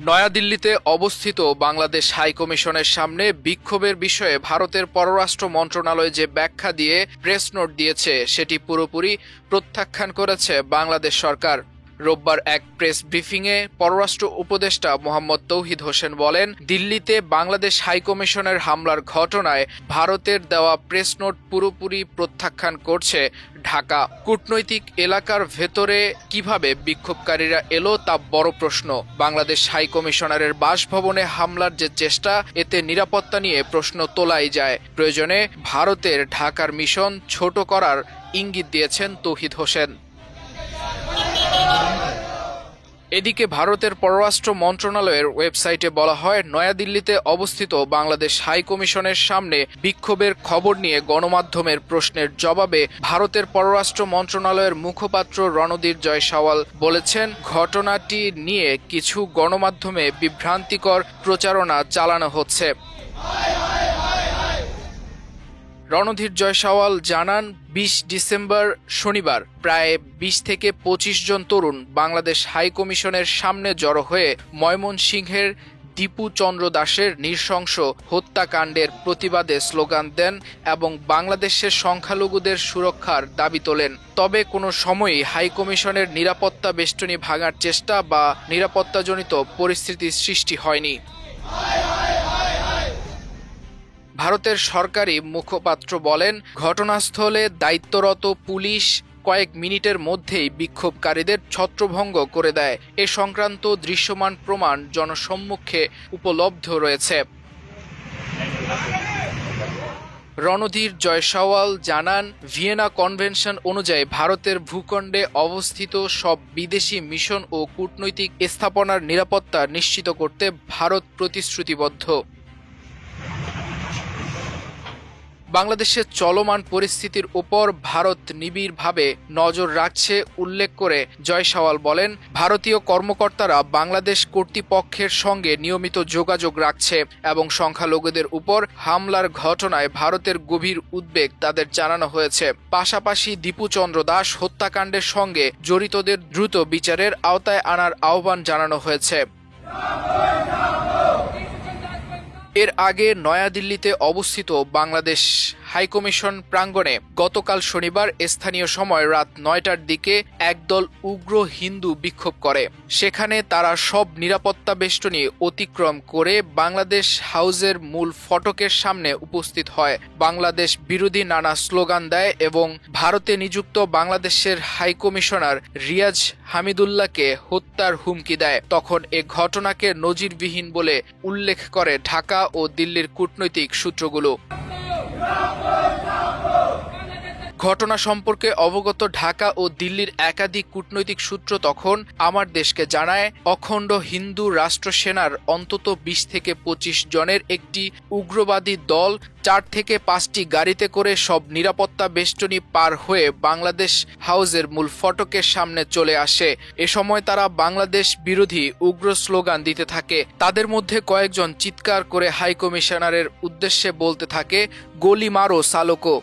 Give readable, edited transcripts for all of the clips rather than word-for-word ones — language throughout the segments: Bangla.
নয়াদিল্লিতে অবস্থিত বাংলাদেশ হাইকমিশনের সামনে বিক্ষোভের বিষয়ে ভারতের পররাষ্ট্র মন্ত্রণালয় যে ব্যাখ্যা দিয়ে প্রেস নোট দিয়েছে সেটি পুরোপুরি প্রত্যাখ্যান করেছে বাংলাদেশ সরকার। রোববার এক প্রেস ব্রিফিংয়ে পররাষ্ট্র উপদেষ্টা মোহাম্মদ তৌহিদ হোসেন বলেন, দিল্লিতে বাংলাদেশ হাইকমিশনের হামলার ঘটনায় ভারতের দেওয়া প্রেস নোট পুরোপুরি প্রত্যাখ্যান করছে ঢাকা। কূটনৈতিক এলাকার ভেতরে কিভাবে বিক্ষোভকারীরা এলো তা বড় প্রশ্ন। বাংলাদেশ হাইকমিশনারের বাসভবনে হামলার যে চেষ্টা, এতে নিরাপত্তা নিয়ে প্রশ্ন তোলাই যায়। প্রয়োজনে ভারতের ঢাকার মিশন ছোট করার ইঙ্গিত দিয়েছেন তৌহিদ হোসেন। এদিকে ভারতের পররাষ্ট্র মন্ত্রণালয়ের ওয়েবসাইটে বলা হয়, নয়াদিল্লিতে অবস্থিত বাংলাদেশ হাইকমিশনের সামনে বিক্ষোভের খবর নিয়ে গণমাধ্যমের প্রশ্নের জবাবে ভারতের পররাষ্ট্র মন্ত্রণালয়ের মুখপাত্র রণধীর জয়সওয়াল বলেছেন, ঘটনাটি নিয়ে কিছু গণমাধ্যমে বিভ্রান্তিকর প্রচারণা চালানো হচ্ছে। রণধীর জয়সওয়াল জানান, ২০ ডিসেম্বর শনিবার প্রায় ২০ থেকে ২৫ জন তরুণ বাংলাদেশ হাইকমিশনের সামনে জড়ো হয়ে ময়মনসিংহের দীপু চন্দ্র দাসের নৃশংস হত্যাকাণ্ডের প্রতিবাদে স্লোগান দেন এবং বাংলাদেশের সংখ্যালঘুদের সুরক্ষার দাবি তোলেন। তবে কোনো সময়ই হাইকমিশনের নিরাপত্তা বেষ্টনী ভাঙার চেষ্টা বা নিরাপত্তাজনিত পরিস্থিতির সৃষ্টি হয়নি। ভারতের সরকারি মুখপাত্র বলেন, ঘটনাস্থলে দায়িত্বরত পুলিশ কয়েক মিনিটের মধ্যেই বিক্ষোভকারীদের ছত্রভঙ্গ করে দেয়। এ সংক্রান্ত দৃশ্যমান প্রমাণ জনসম্মুখে উপলব্ধ রয়েছে। রণধীর জয়সওয়াল জানান, ভিয়েনা কনভেনশন অনুযায়ী ভারতের ভূখণ্ডে অবস্থিত সব বিদেশি মিশন ও কূটনৈতিক স্থাপনার নিরাপত্তা নিশ্চিত করতে ভারত প্রতিশ্রুতিবদ্ধ। বাংলাদেশের চলমান পরিস্থিতির উপর ভারত নিবিড়ভাবে নজর রাখছে উল্লেখ করে জয়সওয়াল বলেন, ভারতীয় কর্মকর্তারা বাংলাদেশ কর্তৃপক্ষের সঙ্গে নিয়মিত যোগাযোগ রাখছে এবং সংখ্যালঘুদের উপর হামলার ঘটনায় ভারতের গভীর উদ্বেগ তাদের জানানো হয়েছে। পাশাপাশি দীপু চন্দ্র দাস হত্যাকাণ্ডের সঙ্গে জড়িতদের দ্রুত বিচারের আওতায় আনার আহ্বান জানানো হয়েছে। এর আগে নয়াদিল্লিতে অবস্থিত বাংলাদেশ হাইকমিশন প্রাঙ্গণে গতকাল শনিবার স্থানীয় সময় রাত ৯টার দিকে একদল উগ্র হিন্দু বিক্ষোভ করে। সেখানে তারা সব নিরাপত্তা বেষ্টনী অতিক্রম করে বাংলাদেশ হাউসের মূল ফটকের সামনে উপস্থিত হয়। বাংলাদেশ বিরোধী নানা স্লোগান দেয় এবং ভারতে নিযুক্ত বাংলাদেশের হাইকমিশনার রিয়াজ হামিদুল্লাহকে হত্যার হুমকি দেয়। তখন এ ঘটনাকে নজিরবিহীন বলে উল্লেখ করে ঢাকা ও দিল্লির কূটনৈতিক সূত্রগুলো। ঘটনা সম্পর্কে অবগত ঢাকা ও দিল্লির একাধিক কূটনৈতিক সূত্র তখন আমার দেশকে জানায়, অখণ্ড হিন্দু রাষ্ট্র সেনার অন্তত ২০ থেকে ২৫ জনের একটি উগ্রবাদী দল ৪ থেকে ৫টি গাড়িতে করে সব নিরাপত্তা বেষ্টনী পার হয়ে বাংলাদেশ হাউসের মূল ফটকের সামনে চলে আসে। এ সময় তারা বাংলাদেশ বিরোধী উগ্র স্লোগান দিতে থাকে। তাদের মধ্যে কয়েকজন চিৎকার করে হাইকমিশনারের উদ্দেশ্যে বলতে থাকে, গোলি মারো সালোকো।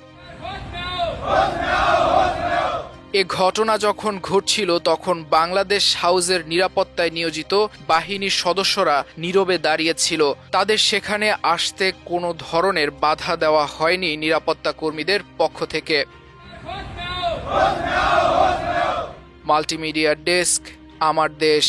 এ ঘটনা যখন ঘটছিল তখন বাংলাদেশ হাউসের নিরাপত্তায় নিয়োজিত বাহিনীর সদস্যরা নীরবে দাঁড়িয়েছিল। তাদের সেখানে আসতে কোনো ধরনের বাধা দেওয়া হয়নি নিরাপত্তা কর্মীদের পক্ষ থেকে। মাল্টিমিডিয়া ডেস্ক, আমার দেশ।